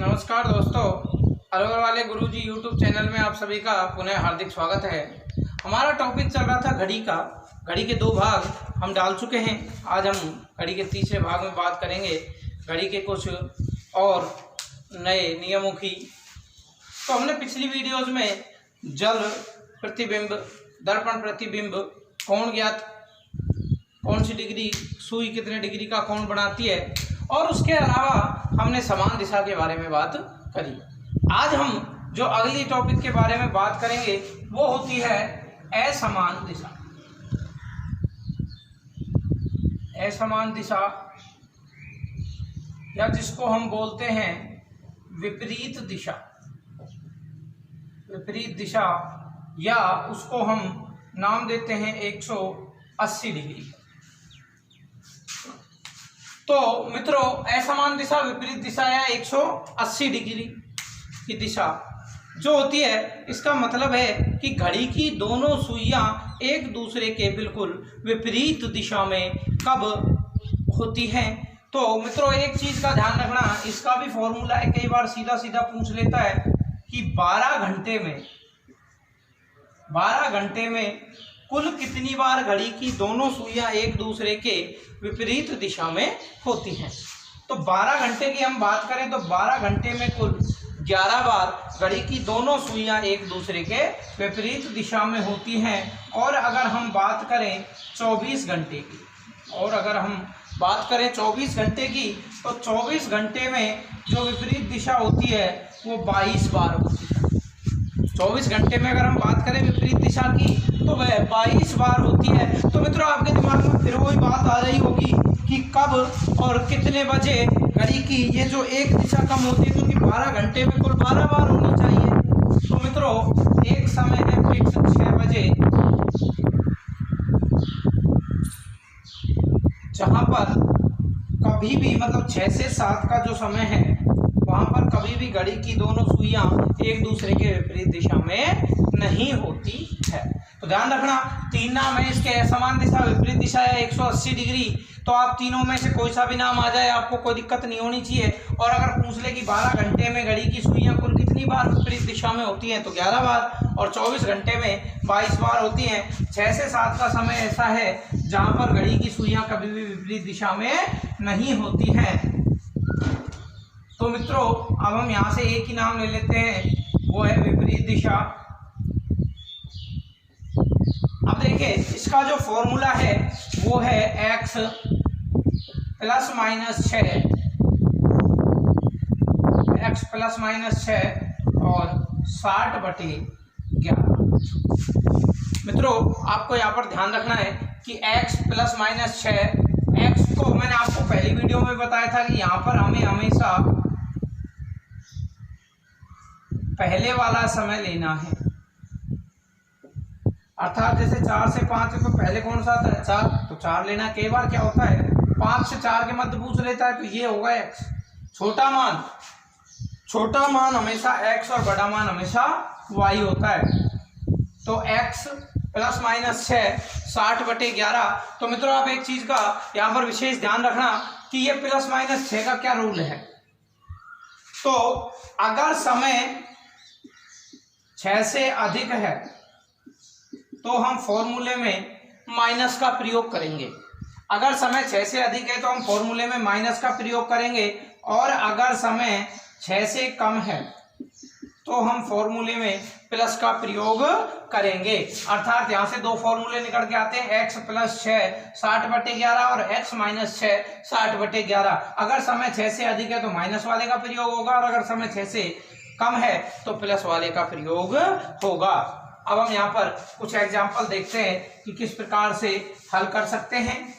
नमस्कार दोस्तों, अलवर वाले गुरुजी यूट्यूब चैनल में आप सभी का पुनः हार्दिक स्वागत है। हमारा टॉपिक चल रहा था घड़ी का। घड़ी के 2 भाग हम डाल चुके हैं। आज हम घड़ी के तीसरे भाग में बात करेंगे घड़ी के कुछ और नए नियमों की। तो हमने पिछली वीडियोस में जल प्रतिबिंब, दर्पण प्रतिबिंब, कोण ज्ञात, कौन सी डिग्री सुई कितने डिग्री का कोण बनाती है, और उसके अलावा हमने समान दिशा के बारे में बात करी। आज हम जो अगली टॉपिक के बारे में बात करेंगे वो होती है असमान दिशा। असमान दिशा या जिसको हम बोलते हैं विपरीत दिशा। विपरीत दिशा या उसको हम नाम देते हैं 180 डिग्री। तो मित्रों, असमान दिशा, विपरीत दिशा या 180 डिग्री की दिशा जो होती है, इसका मतलब है कि घड़ी की दोनों सुइयां एक दूसरे के बिल्कुल विपरीत दिशा में कब होती हैं। तो मित्रों, एक चीज का ध्यान रखना, इसका भी फॉर्मूला है, कई बार सीधा सीधा पूछ लेता है कि 12 घंटे में कुल कितनी बार घड़ी की दोनों सुइयां एक दूसरे के विपरीत दिशा में होती हैं। तो 12 घंटे की हम बात करें तो 12 घंटे में कुल 11 बार घड़ी की दोनों सुइयां एक दूसरे के विपरीत दिशा में होती हैं। और अगर हम बात करें 24 घंटे की, तो 24 घंटे में जो विपरीत दिशा होती है वो 22 बार होती है। 24 घंटे में अगर हम बात करें विपरीत दिशा की तो वह 22 बार होती है। तो मित्रों, आपके दिमाग में फिर वही बात आ रही होगी कि कब और कितने बजे घड़ी की ये जो एक दिशा कम होती है, क्योंकि 12 घंटे में कुल 12 बार होनी चाहिए। तो मित्रों, एक समय है फिक्स 6 बजे, जहां पर कभी भी, मतलब 6 से 7 का जो समय है, वहां पर कभी भी घड़ी की दोनों सुइयां एक दूसरे के विपरीत दिशा में नहीं होती है। तो ध्यान रखना, 3 नाम है इसके, असमान दिशा, विपरीत दिशा या 180 डिग्री। तो आप तीनों में से कोई सा भी नाम आ जाए, आपको कोई दिक्कत नहीं होनी चाहिए। और अगर पूछ ले कि 12 घंटे में घड़ी की सुइयां कुल कितनी बार विपरीत दिशा में होती हैं, तो 11 बार, और 24 घंटे में 22 बार होती हैं। 6 से 7 का समय ऐसा है जहां पर घड़ी की सुइयां कभी भी विपरीत दिशा में नहीं होती हैं। तो मित्रों, अब हम यहाँ से एक ही नाम ले लेते हैं, वो है विपरीत दिशा। अब देखिए, इसका जो फॉर्मूला है वो है x + -6 और 60/11। मित्रों, आपको यहाँ पर ध्यान रखना है कि x + -6, x को मैंने आपको पहली वीडियो में बताया था कि यहाँ पर हमें हमेशा पहले वाला समय लेना है। अर्थात जैसे 4 से 5 तो पहले कौन सा था, 4, तो 4 लेना। कई बार क्या होता है 5 से 4 के मध्य पूछ लेता है, तो ये होगा x। छोटा मान हमेशा x और बड़ा मान हमेशा y होता है। तो x + -6 60/11। तो मित्रों, आप एक चीज का यहाँ पर विशेष ध्यान रखना कि ये +-6 का क्या रूल है। तो अगर समय 6 से अधिक है तो हम फॉर्मूले में माइनस का प्रयोग करेंगे। अगर समय 6 से अधिक है तो हम फॉर्मूले में माइनस का प्रयोग करेंगे, और अगर समय 6 से कम है तो हम फॉर्मूले में प्लस का प्रयोग करेंगे। अर्थात यहाँ से 2 फॉर्मूले निकल के आते हैं, x + 6 60/11 और x - 6 60/11। अगर समय 6 से अधिक है तो माइनस वाले का प्रयोग होगा, और अगर समय 6 से कम है तो प्लस वाले का प्रयोग होगा। अब हम यहाँ पर कुछ एग्जाम्पल देखते हैं कि किस प्रकार से हल कर सकते हैं।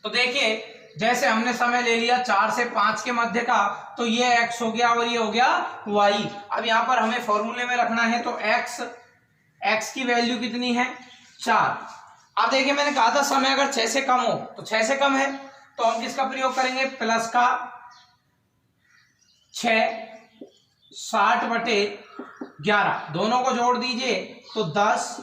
तो देखिए, जैसे हमने समय ले लिया 4 से 5 के मध्य का, तो ये x हो गया और ये हो गया y। अब यहाँ पर हमें फॉर्मूले में रखना है, तो x की वैल्यू कितनी है, 4। अब देखिए, मैंने कहा था समय अगर 6 से कम हो, तो 6 से कम है तो हम किसका प्रयोग करेंगे, प्लस का 6 60/11। दोनों को जोड़ दीजिए तो 10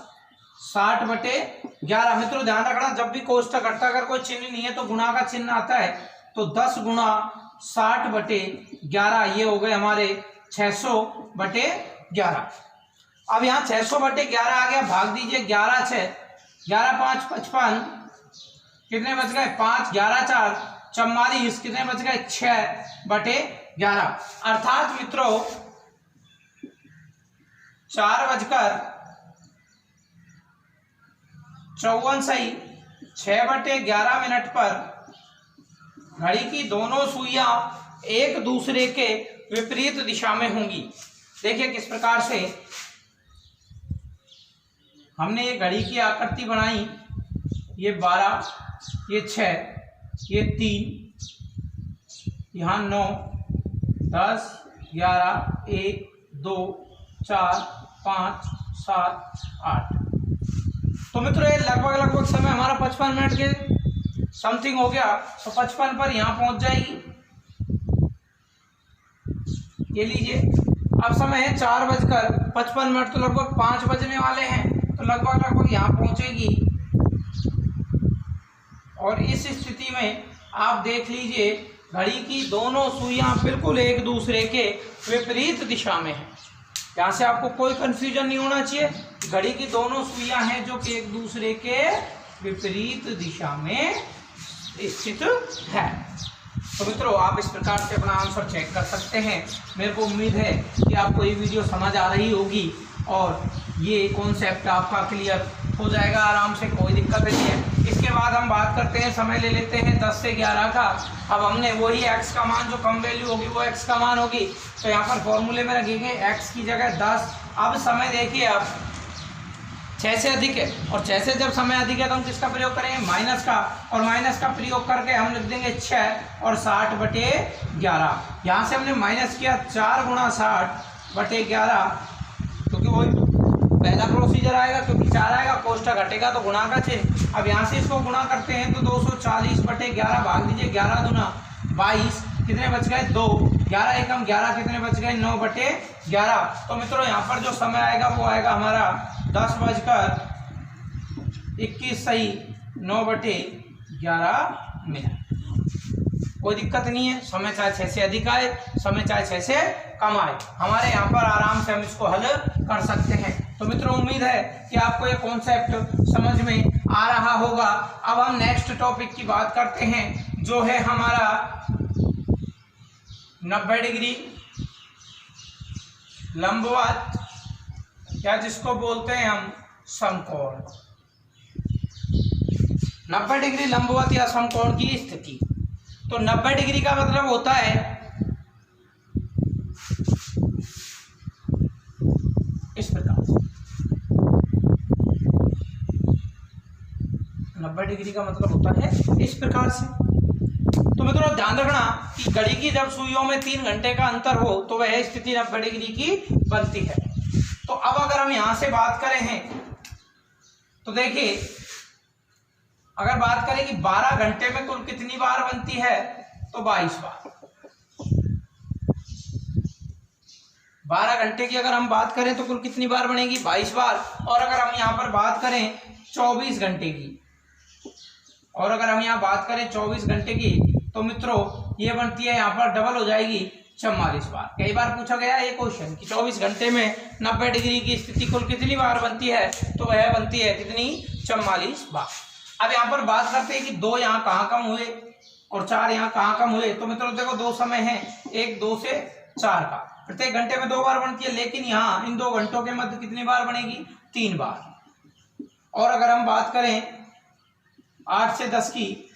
60/11। मित्रों, ध्यान रखना, जब भी कोष्टक घटता अगर कोई चिन्ह नहीं है तो गुणा का चिन्ह आता है। तो 10 गुणा 60/11, ये हो गए हमारे 600/11। अब यहाँ 600/11 आ गया, भाग दीजिए 11 6, 11 5 55, कितने बच गए 5, 11 4 44, कितने बच गए 6/11। अर्थात मित्रों 4:54 सही 6/11 पर घड़ी की दोनों सुइयां एक दूसरे के विपरीत दिशा में होंगी। देखिए किस प्रकार से हमने ये घड़ी की आकृति बनाई, ये 12, ये 6, ये 3, यहाँ 9 10 11 1 2 4 5 7 8। तो मित्रों ये लगभग समय हमारा 55 मिनट के समथिंग हो गया, तो 55 पर यहाँ पहुंच जाएगी। ये लीजिए, अब समय है 4:55, तो लगभग 5 बजने वाले हैं, तो लगभग यहाँ पहुंचेगी। और इस स्थिति में आप देख लीजिए घड़ी की दोनों सुइयां बिल्कुल एक दूसरे के विपरीत दिशा में हैं। यहाँ से आपको कोई कंफ्यूजन नहीं होना चाहिए, घड़ी की दोनों सुइयां हैं जो कि एक दूसरे के विपरीत दिशा में स्थित है। तो मित्रों आप इस प्रकार से अपना आंसर चेक कर सकते हैं। मेरे को उम्मीद है कि आपको ये वीडियो समझ आ रही होगी और ये कॉन्सेप्ट आपका क्लियर हो जाएगा आराम से, कोई दिक्कत नहीं है। इसके बाद हम बात करते हैं, समय ले लेते हैं 10 से 11 का। अब हमने वही x का मान जो कम वैल्यू होगी वो x का मान होगी, तो यहाँ पर फॉर्मूले में रखेंगे x की जगह 10। अब समय देखिए अब 6 से अधिक है, और 6 से जब समय अधिक है तो हम किसका प्रयोग करेंगे माइनस का, और माइनस का प्रयोग करके हम लिख देंगे 6 और 60/11। यहाँ से हमने माइनस किया 4 × 60/11, क्योंकि वही पहला प्रोसीजर आएगा, क्योंकि 4 आएगा कोष्ठक घटेगा तो गुणा का चिन्ह। अब यहाँ से इसको गुणा करते हैं तो 240/11 भाग दीजिए 11 दूना 22, कितने बच गए 2, 11 एकम 11, कितने बच गए 9/11। तो मित्रों यहाँ पर जो समय आएगा वो आएगा हमारा 10:21 सही 9/11। कोई दिक्कत नहीं है, समय चाहे 6 से अधिक आए, समय चाहे 6 से कम आए, हमारे यहाँ पर आराम से हम इसको हल कर सकते हैं। तो मित्रों उम्मीद है कि आपको ये कॉन्सेप्ट समझ में आ रहा होगा। अब हम नेक्स्ट टॉपिक की बात करते हैं, जो है हमारा 90 डिग्री लंबवत, या जिसको बोलते हैं हम समकोण। 90 डिग्री लंबवत या समकोण की स्थिति। तो 90 डिग्री का मतलब होता है इस प्रकार से। 90 डिग्री का मतलब होता है इस प्रकार से। तो मित्रों ध्यान रखना कि घड़ी की जब सुइयों में 3 घंटे का अंतर हो तो वह स्थिति 90 डिग्री की बनती है। तो अब अगर हम यहां से बात करें हैं तो देखिए, अगर बात करें कि 12 घंटे में कुल कितनी बार बनती है, तो 22 बार। 12 घंटे की अगर हम बात करें तो कुल कितनी बार बनेगी 22 बार। और अगर हम यहाँ पर बात करें 24 घंटे की, और अगर हम यहाँ बात करें 24 घंटे की, तो मित्रों ये बनती है यहाँ पर डबल हो जाएगी 44 बार। कई बार पूछा गया ये क्वेश्चन कि 24 घंटे में 90 डिग्री की स्थिति कुल कितनी बार बनती है, तो वह बनती है कितनी 44 बार। अब यहाँ पर बात करते हैं कि 2 यहाँ कहाँ कम हुए और 4 यहाँ कहाँ कम हुए। तो मित्रों देखो 2 समय है, एक 2 से 4 का, प्रत्येक घंटे में 2 बार बनती है, लेकिन यहाँ इन 2 घंटों के मध्य कितनी बार बनेगी 3 बार। और अगर हम बात करें 8 से 10 की,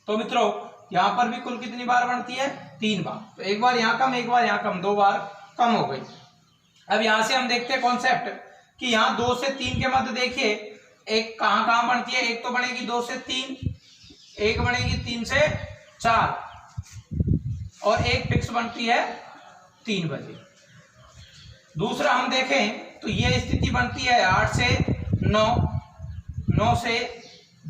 तो मित्रों यहाँ पर भी कुल कितनी बार बनती है 3 बार। तो एक बार यहाँ कम, एक बार यहाँ कम, 2 बार कम हो गई। अब यहाँ से हम देखते हैं कॉन्सेप्ट कि यहाँ 2 से 3 के मध्य देखिए एक कहाँ कहाँ बनती है। एक तो बनेगी 2 से 3, एक बनेगी 3 से 4, और एक फिक्स बनती है 3 बजे। दूसरा हम देखें तो ये स्थिति बनती है 8 से 9, 9 से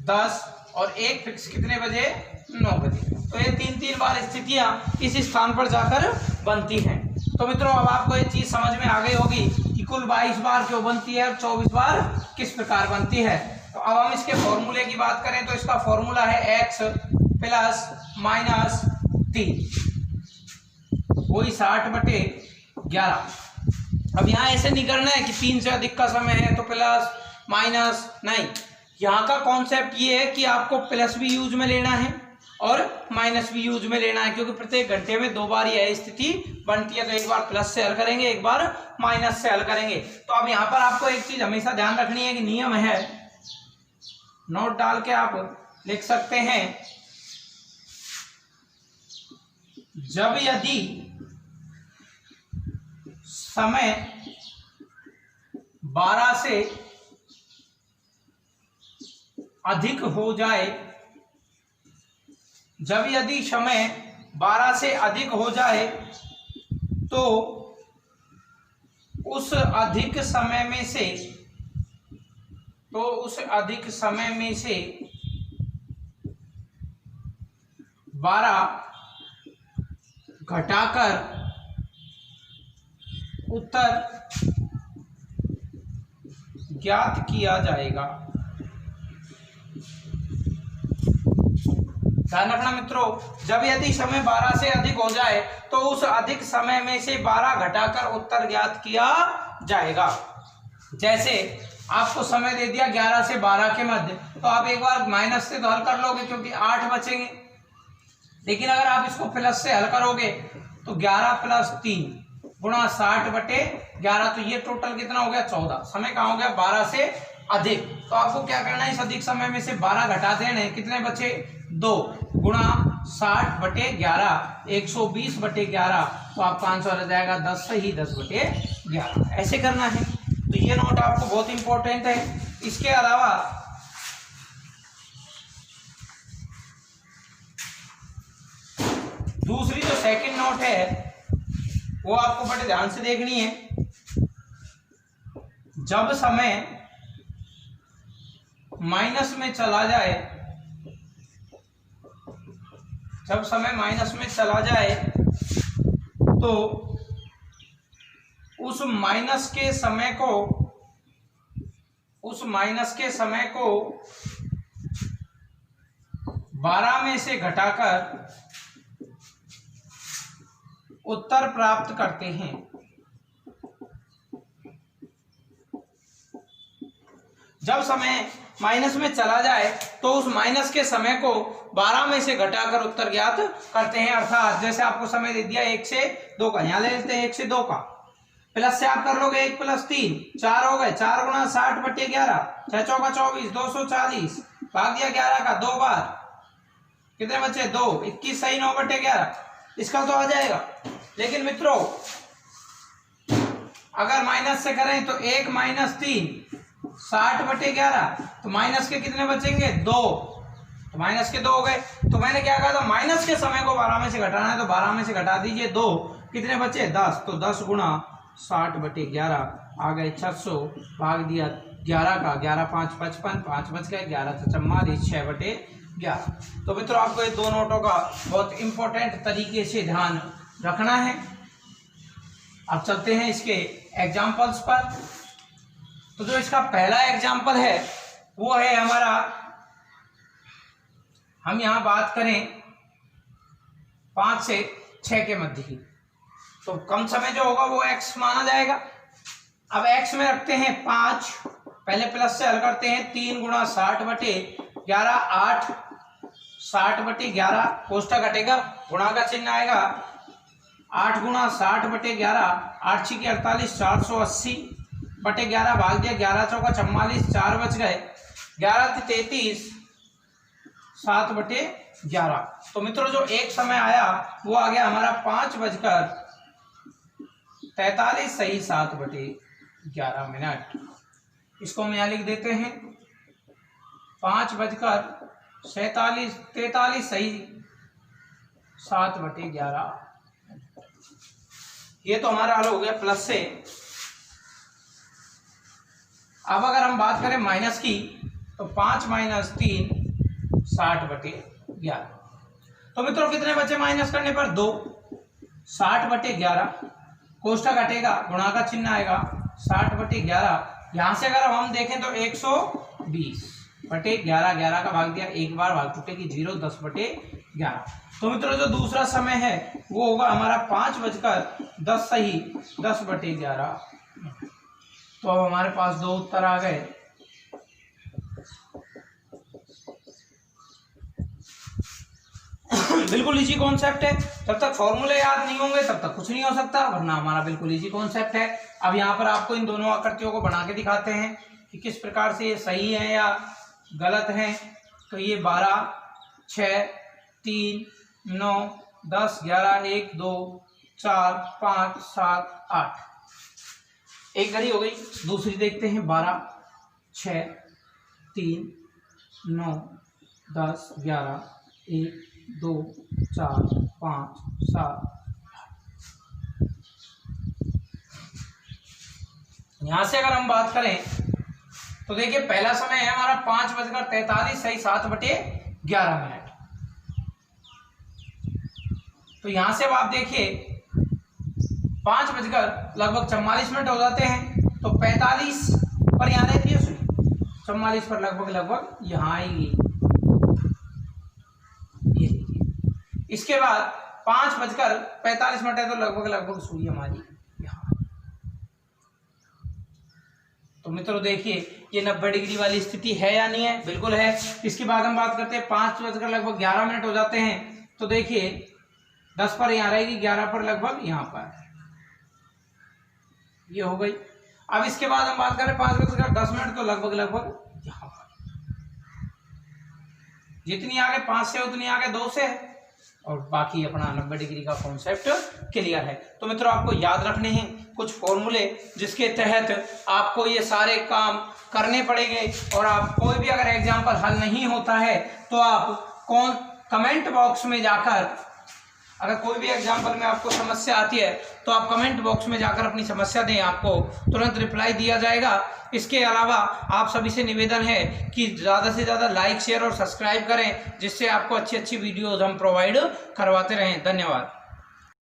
10, और एक फिक्स कितने बजे 9 बजे। तो ये 3 बार स्थितियां इस स्थान पर जाकर बनती हैं। तो मित्रों अब आपको ये चीज समझ में आ गई होगी कि कुल 22 बार क्यों बनती है और 24 बार किस प्रकार बनती है। तो अब हम इसके फॉर्मूले की बात करें तो इसका फॉर्मूला है x प्लस माइनस 3, वही 60/11। अब यहाँ ऐसे नहीं करना है कि 3 से अधिक का समय है तो प्लस माइनस, नहीं, यहाँ का कॉन्सेप्ट ये है कि आपको प्लस भी यूज में लेना है और माइनस भी यूज में लेना है, क्योंकि प्रत्येक घंटे में 2 बार यह स्थिति बनती है। तो एक बार प्लस से हल करेंगे, एक बार माइनस से हल करेंगे। तो अब यहाँ पर आपको एक चीज हमेशा ध्यान रखनी है कि नियम है, नोट डाल के आप लिख सकते हैं, जब यदि समय 12 से अधिक हो जाए, जब यदि समय 12 से अधिक हो जाए तो उस अधिक समय में से 12 घटाकर उत्तर ज्ञात किया जाएगा। ध्यान रखना मित्रों, जब यदि समय 12 से अधिक हो जाए तो उस अधिक समय में से 12 घटाकर उत्तर ज्ञात किया जाएगा। जैसे आपको समय दे दिया 11 से 12 के मध्य, तो आप एक बार माइनस से तो हल कर लोगे क्योंकि 8 बचेंगे, लेकिन अगर आप इसको प्लस से हल करोगे तो 11 + 3 गुणा 60/11, तो ये टोटल कितना हो गया 14। समय कहाँ हो गया 12 से अधिक। तो आपको क्या करना है, इस अधिक समय में से 12 घटा देने, कितने बचे 2 गुणा 60/11, 120/11, तो आपका आंसर आ जाएगा 10 से ही 10/11। ऐसे करना है। तो ये नोट आपको बहुत इंपॉर्टेंट है। इसके अलावा दूसरी जो सेकंड नोट है वो आपको बड़े ध्यान से देखनी है। जब समय माइनस में चला जाए, जब समय माइनस में चला जाए तो उस माइनस के समय को 12 में से घटाकर उत्तर प्राप्त करते हैं। जब समय माइनस में चला जाए तो उस माइनस के समय को 12 में से घटाकर उत्तर ज्ञात करते हैं। अर्थात जैसे आपको समय दे दिया 1 से 2 का, यहां ले लेते हैं 1 से 2 का, प्लस से आप कर लोगे 1 + 3, 4 हो गए, 4 गुणा 60/11, 6 चौका 24, 240, भाग दिया 11 का 2 बार, कितने बचे 2, 21 सही 9/11, इसका तो आ जाएगा। लेकिन मित्रों अगर माइनस से करें तो 1 - 3 60/11, तो माइनस के कितने बचेंगे 2, तो माइनस के 2 हो गए। तो मैंने क्या कहा था, माइनस के समय को 12 में से घटाना है, तो 12 में से घटा दीजिए 2, कितने बचे 10, तो 10 गुणा 60/11 आ गए 600, भाग दिया 11 का, 11 × 5 = 55, 5 बच गए, 11 × 4 = 44, 6/11। तो मित्रों आपको ये 2 नोटों का बहुत इंपॉर्टेंट तरीके से ध्यान रखना है। अब चलते हैं इसके एग्जाम्पल्स पर। तो जो इसका पहला एग्जाम्पल है वो है हमारा, हम यहां बात करें 5 से 6 के मध्य की, तो कम समय जो होगा वो x माना जाएगा। अब x में रखते हैं 5, पहले प्लस से हल करते हैं, 3 गुणा 60/11, 8 60/11, कोष्ठक घटेगा, गुणा का चिन्ह आएगा, 8 गुणा 60/11, 8 × 6 = 48, 480/11, भाग दिया 11 × 4 = 44, 4 बच गए, 11 × 33, 7/11। तो मित्रों जो एक समय आया वो आ गया हमारा 5:43 सही 7/11। इसको हम यहाँ लिख देते हैं 5:43 सही 7/11। ये तो हमारा हल हो गया प्लस से। अब अगर हम बात करें माइनस की, तो 5 - 3 60/11। तो मित्रों कितने बचे माइनस करने पर 2, 60/11, कोष्ठक घटेगा, गुणा का चिन्ह आएगा, 60/11। यहां से अगर हम देखें तो 120/11, 11 का भाग दिया, एक बार भाग चुके कि 0, 10/11। 11। तो मित्रों जो दूसरा समय है वो होगा हमारा 5:10 सही 10/11। तो अब हमारे पास दो उत्तर आ गए। बिल्कुल इजी कॉन्सेप्ट है, जब तक फॉर्मूले याद नहीं होंगे तब तक कुछ नहीं हो सकता, वरना हमारा बिल्कुल इजी कॉन्सेप्ट है। अब यहाँ पर आपको इन दोनों आकृतियों को बना के दिखाते हैं कि किस प्रकार से ये सही है या गलत है। तो ये 12, 6, 3, 9, 10, 11, 1, 2, 4, 5, 7, 8। एक घड़ी हो गई। दूसरी देखते हैं 12, 6, 3, 9, 10, 11, 1, 2, 4, 5, 7। यहां से अगर हम बात करें तो देखिए पहला समय है हमारा 5:43 सही 7/11। तो यहां से अब आप देखिए 5:44 हो जाते हैं, तो 45 पर यहाँ रहती है, सुनिए 44 पर लगभग यहाँ आएगी। ये देखिए इसके बाद 5:45 तो लगभग सुई हमारी यहाँ। तो मित्रों देखिए ये 90 डिग्री वाली स्थिति है या नहीं है, बिल्कुल है। इसके बाद हम बात करते हैं 5:11 हो जाते हैं, तो देखिए 10 पर यहाँ रहेगी, 11 पर लगभग यहाँ पर, ये हो गई। अब इसके बाद हम बात करें 5:10 तो लगभग यहाँ पर, जितनी आगे 5 से उतनी आगे 2 से है, और बाकी अपना 90 डिग्री का कॉन्सेप्ट क्लियर है। तो मित्रों आपको याद रखने हैं कुछ फॉर्मूले जिसके तहत आपको ये सारे काम करने पड़ेंगे। और आप कोई भी अगर एग्जाम्पल हल नहीं होता है तो आप कमेंट बॉक्स में जाकर, अगर कोई भी एग्जाम्पल में आपको समस्या आती है तो आप कमेंट बॉक्स में जाकर अपनी समस्या दें, आपको तुरंत रिप्लाई दिया जाएगा। इसके अलावा आप सभी से निवेदन है कि ज़्यादा से ज़्यादा लाइक शेयर और सब्सक्राइब करें, जिससे आपको अच्छी अच्छी वीडियोज़ हम प्रोवाइड करवाते रहें। धन्यवाद।